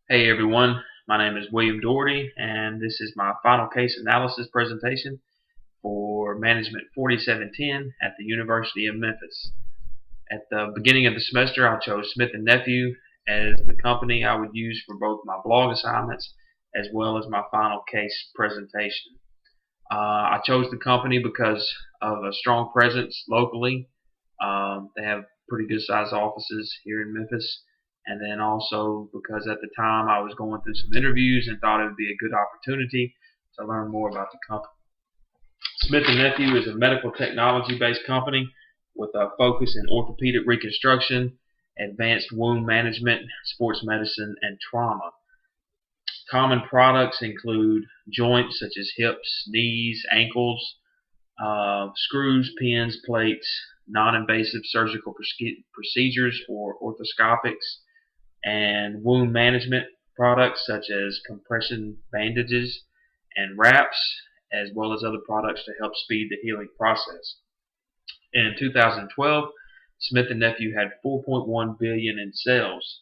Hey everyone, my name is William Doherty, and this is my final case analysis presentation for Management 4710 at the University of Memphis. At the beginning of the semester, I chose Smith and Nephew as the company I would use for both my blog assignments as well as my final case presentation. I chose the company because of a strong presence locally. They have pretty good sized offices here in Memphis. And then also because at the time I was going through some interviews and thought it would be a good opportunity to learn more about the company. Smith and Nephew is a medical technology based company with a focus in orthopedic reconstruction, advanced wound management, sports medicine, and trauma. Common products include joints such as hips, knees, ankles, screws, pins, plates, non-invasive surgical procedures or orthoscopics, and wound management products such as compression bandages and wraps, as well as other products to help speed the healing process. In 2012, Smith and Nephew had 4.1 billion in sales.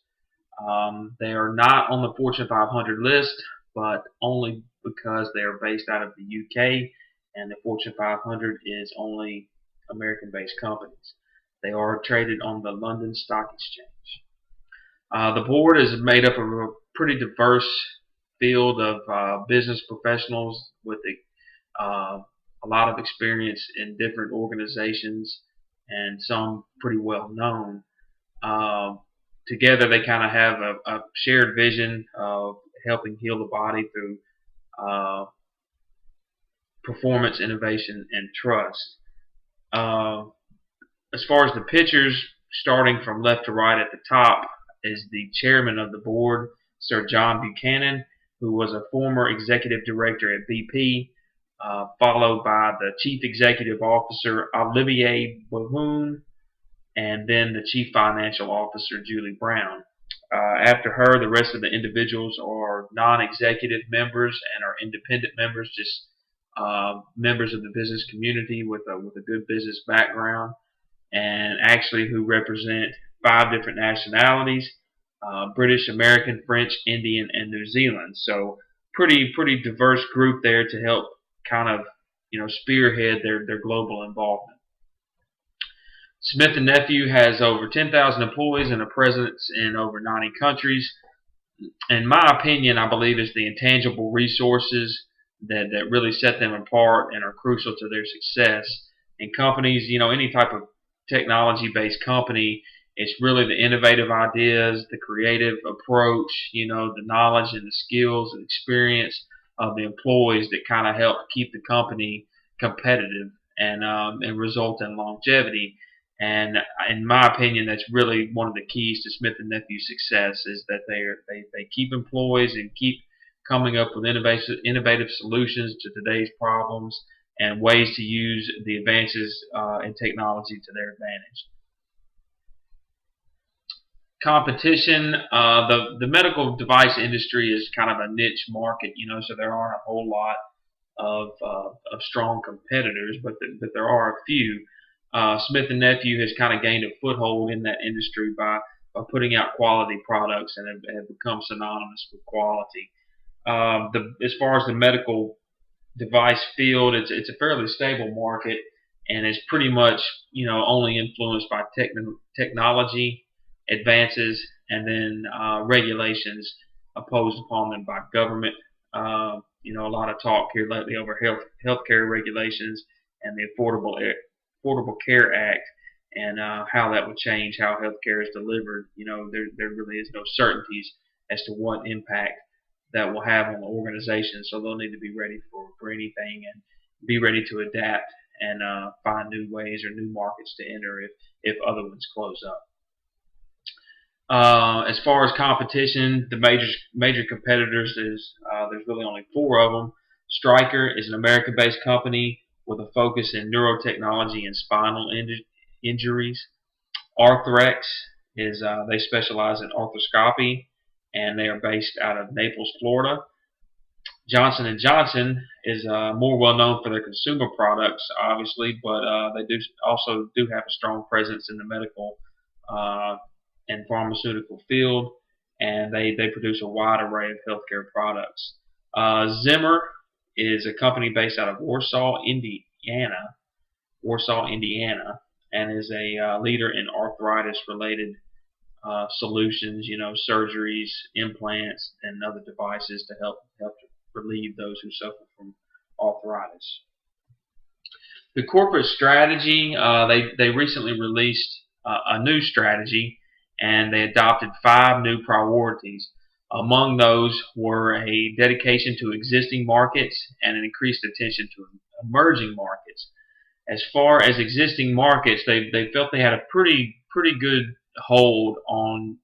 They are not on the Fortune 500 list, but only because they are based out of the UK, and the Fortune 500 is only American-based companies. They are traded on the London Stock Exchange. The board is made up of a pretty diverse field of business professionals with a lot of experience in different organizations and some pretty well known. Um, Together, they kind of have a shared vision of helping heal the body through uh, performance, innovation, and trust. Uh, as far as the pitchers, starting from left to right at the top, is the chairman of the board, Sir John Buchanan, who was a former executive director at BP, followed by the chief executive officer, Olivier Bohun, and then the chief financial officer, Julie Brown. After her, the rest of the individuals are non-executive members and are independent members, just members of the business community with a good business background, and actually who represent 5 different nationalities: British, American, French, Indian, and New Zealand. So pretty diverse group there to help kind of spearhead their global involvement. Smith and Nephew has over 10,000 employees and a presence in over 90 countries. In my opinion, I believe it's the intangible resources that really set them apart and are crucial to their success. In companies, any type of technology-based company, it's really the innovative ideas, the creative approach, the knowledge and the skills and experience of the employees that kind of help keep the company competitive and result in longevity. And in my opinion, that's really one of the keys to Smith and Nephew's success is that they keep employees and keep coming up with innovative solutions to today's problems and ways to use the advances in technology to their advantage. Competition, the medical device industry is kind of a niche market, so there aren't a whole lot of strong competitors, but there are a few. Smith and Nephew has kind of gained a foothold in that industry by putting out quality products and have become synonymous with quality. As far as the medical device field, it's a fairly stable market, and it's pretty much only influenced by technology advances and then regulations imposed upon them by government. A lot of talk here lately over healthcare regulations and the Affordable Care Act and how that would change how healthcare is delivered. There really is no certainties as to what impact that will have on the organization, so they'll need to be ready for anything and be ready to adapt and find new ways or new markets to enter if other ones close up. As far as competition, the major competitors there's really only 4 of them. Stryker is an American-based company with a focus in neurotechnology and spinal injuries. Arthrex is they specialize in arthroscopy, and they are based out of Naples, Florida. Johnson & Johnson is more well known for their consumer products, obviously, but they also have a strong presence in the medical and pharmaceutical field. and they produce a wide array of healthcare products. Zimmer is a company based out of Warsaw, Indiana, and is a leader in arthritis-related solutions, surgeries, implants, and other devices to help relieve those who suffer from arthritis. The corporate strategy, they recently released a new strategy, and they adopted 5 new priorities. Among those were a dedication to existing markets and an increased attention to emerging markets. As far as existing markets, they felt they had a pretty good hold on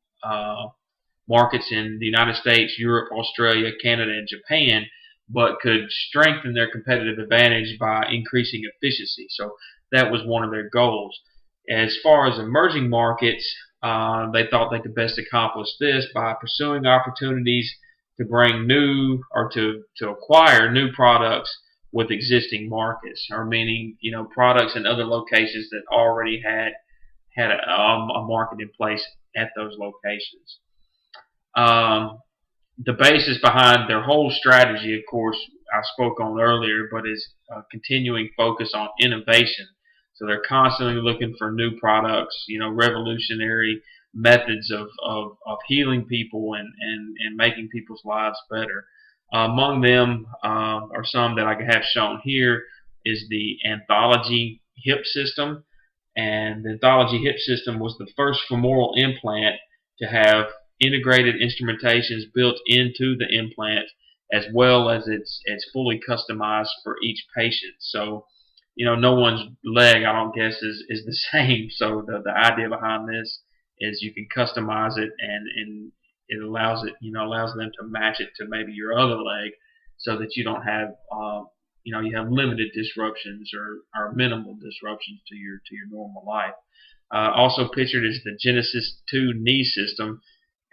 markets in the United States, Europe, Australia, Canada, and Japan, but could strengthen their competitive advantage by increasing efficiency. So that was one of their goals. As far as emerging markets, they thought they could best accomplish this by pursuing opportunities to bring new or to acquire new products with existing markets, or meaning products in other locations that already had a market in place at those locations. The basis behind their whole strategy, of course, I spoke on earlier, but is a continuing focus on innovation. So they're constantly looking for new products, revolutionary methods of healing people and making people's lives better. Among them are some that I have shown here is the Anthology hip system. And the Anthology hip system was the first femoral implant to have integrated instrumentations built into the implant, as well as it's fully customized for each patient. So, no one's leg, I don't guess, is the same. So the idea behind this is you can customize it, and it allows them to match it to maybe your other leg, so that you don't have you have limited disruptions or minimal disruptions to your normal life. Also pictured is the Genesis 2 knee system,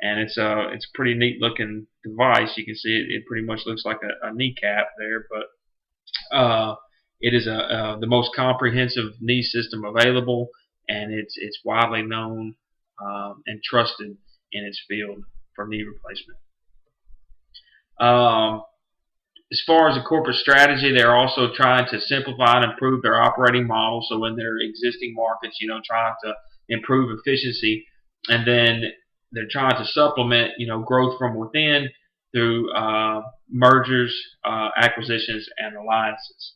and it's a pretty neat looking device. You can see it pretty much looks like a kneecap there, but it is the most comprehensive knee system available, and it's widely known and trusted in its field for knee replacement. As far as the corporate strategy, they're also trying to simplify and improve their operating model. So in their existing markets, trying to improve efficiency, and then they're trying to supplement, growth from within through mergers, acquisitions, and alliances.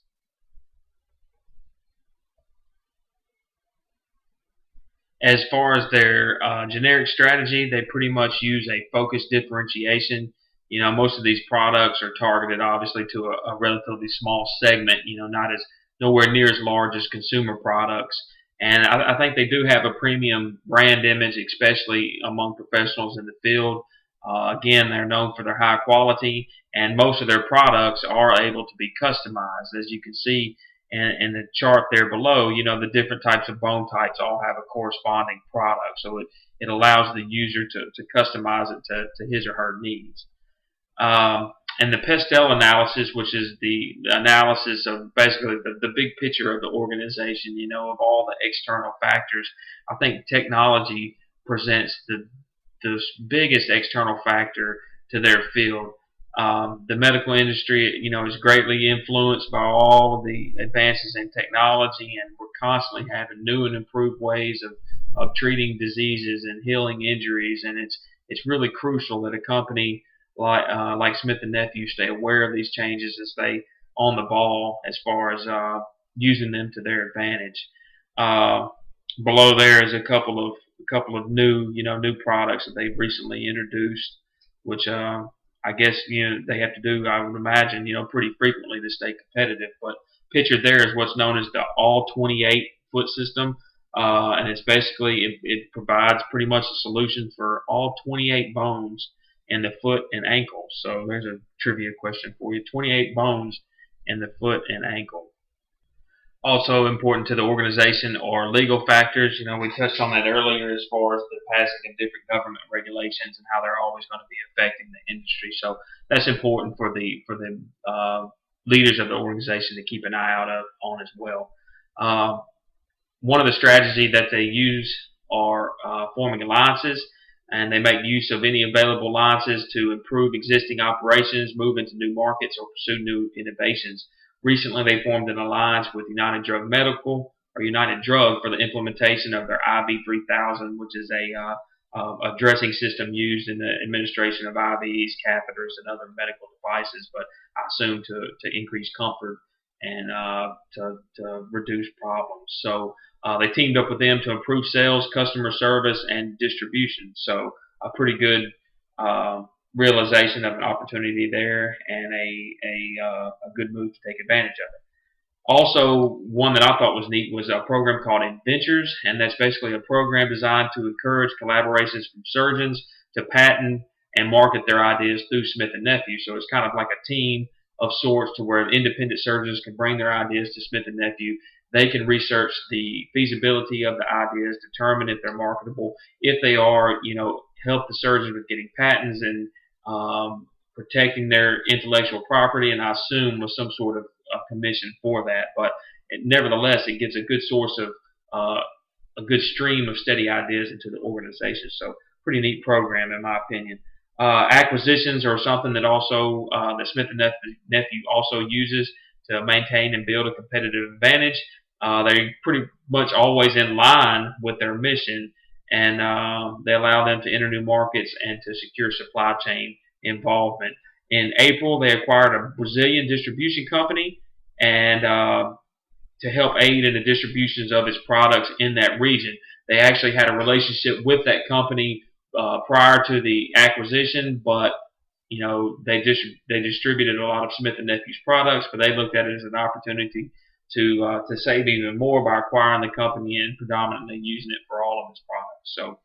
As far as their generic strategy, they pretty much use a focused differentiation. Most of these products are targeted obviously to a relatively small segment, not as nowhere near as large as consumer products. And I think they do have a premium brand image, especially among professionals in the field. Again, they're known for their high quality, and most of their products are able to be customized. As you can see in the chart there below, the different types of bone types all have a corresponding product. So it allows the user to customize it to his or her needs. And the Pestel analysis, which is the analysis of basically the big picture of the organization, of all the external factors. I think technology presents the biggest external factor to their field. The medical industry, is greatly influenced by all of the advances in technology, and we're constantly having new and improved ways of treating diseases and healing injuries. And it's really crucial that a company like Smith and Nephew stay aware of these changes and stay on the ball as far as using them to their advantage. Below there is a couple of new products that they've recently introduced, which I guess they have to do, I would imagine, pretty frequently to stay competitive. But pictured there is what's known as the all 28 foot system, and it's basically it provides pretty much a solution for all 28 bones in the foot and ankle. So there's a trivia question for you: 28 bones in the foot and ankle. Also important to the organization are legal factors. We touched on that earlier as far as the passing of different government regulations and how they're always going to be affecting the industry. So that's important for the leaders of the organization to keep an eye out on as well. One of the strategies that they use are forming alliances, and they make use of any available alliances to improve existing operations, move into new markets, or pursue new innovations. Recently, they formed an alliance with United Drug Medical or United Drug for the implementation of their IV-3000, which is a dressing system used in the administration of IVs, catheters, and other medical devices, but I assume to increase comfort and to reduce problems. So they teamed up with them to improve sales, customer service, and distribution. So a pretty good realization of an opportunity there, and a good move to take advantage of it. Also, one that I thought was neat was a program called Adventures, and that's basically a program designed to encourage collaborations from surgeons to patent and market their ideas through Smith and Nephew. So it's kind of like a team of sorts to where independent surgeons can bring their ideas to Smith and Nephew. They can research the feasibility of the ideas, determine if they're marketable. If they are, help the surgeons with getting patents and protecting their intellectual property, and I assume with some sort of commission for that. But nevertheless, it gives a good source of a good stream of steady ideas into the organization. So pretty neat program in my opinion. Acquisitions are something that also that Smith and Nephew also uses to maintain and build a competitive advantage. They're pretty much always in line with their mission, and they allow them to enter new markets and to secure supply chain involvement. In April, they acquired a Brazilian distribution company, and to help aid in the distributions of its products in that region. They actually had a relationship with that company prior to the acquisition, but they distributed a lot of Smith and Nephew's products, but they looked at it as an opportunity to save even more by acquiring the company and predominantly using it for all of its products. So.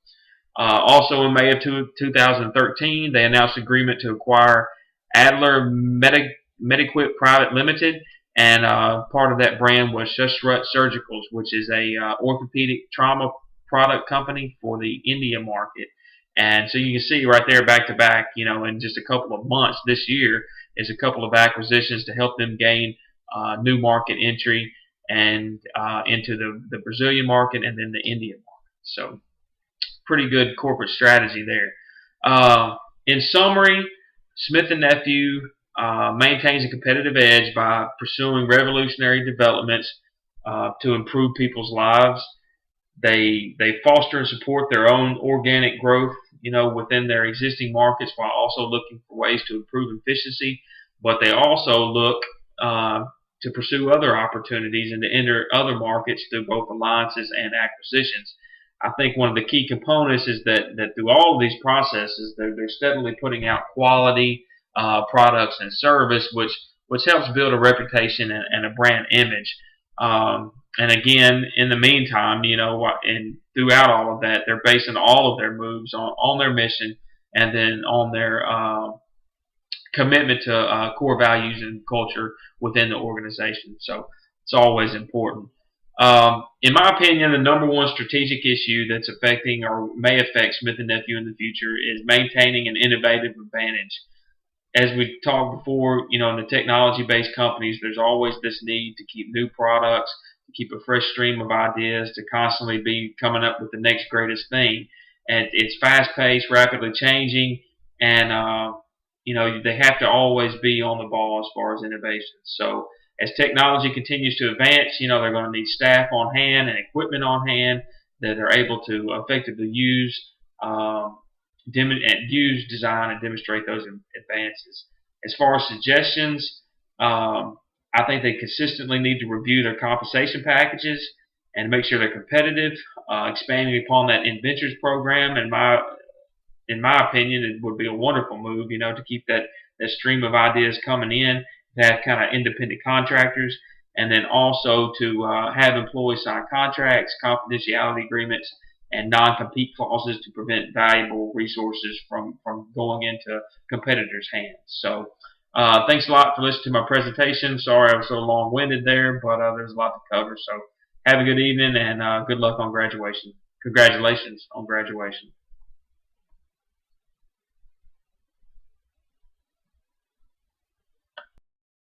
Also in May of 2013, they announced an agreement to acquire Adler Mediquip Private Limited, and part of that brand was Shushrat Surgicals, which is a orthopedic trauma product company for the India market. And so you can see right there, back to back, in just a couple of months this year, is a couple of acquisitions to help them gain new market entry and into the Brazilian market and then the Indian market. So pretty good corporate strategy there. In summary, Smith and Nephew maintains a competitive edge by pursuing revolutionary developments to improve people's lives. They foster and support their own organic growth, within their existing markets while also looking for ways to improve efficiency. But they also look to pursue other opportunities and to enter other markets through both alliances and acquisitions. I think one of the key components is that through all of these processes, they're steadily putting out quality products and service, which helps build a reputation and a brand image. And again, in the meantime, and throughout all of that, they're basing all of their moves on their mission and then on their commitment to core values and culture within the organization. So it's always important. In my opinion, the number one strategic issue that's affecting or may affect Smith and Nephew in the future is maintaining an innovative advantage. As we talked before, in the technology-based companies, there's always this need to keep new products, to keep a fresh stream of ideas, to constantly be coming up with the next greatest thing. And it's fast-paced, rapidly changing, and they have to always be on the ball as far as innovation. So as technology continues to advance, they're going to need staff on hand and equipment on hand that are able to effectively use, design, and demonstrate those advances. As far as suggestions, I think they consistently need to review their compensation packages and make sure they're competitive. Expanding upon that Adventures program, in my opinion, it would be a wonderful move, to keep that stream of ideas coming in, to have kind of independent contractors, and then also to have employees sign contracts, confidentiality agreements, and non-compete clauses to prevent valuable resources from going into competitors' hands. So thanks a lot for listening to my presentation. Sorry I was so long-winded there, but there's a lot to cover. So have a good evening, and good luck on graduation. Congratulations on graduation.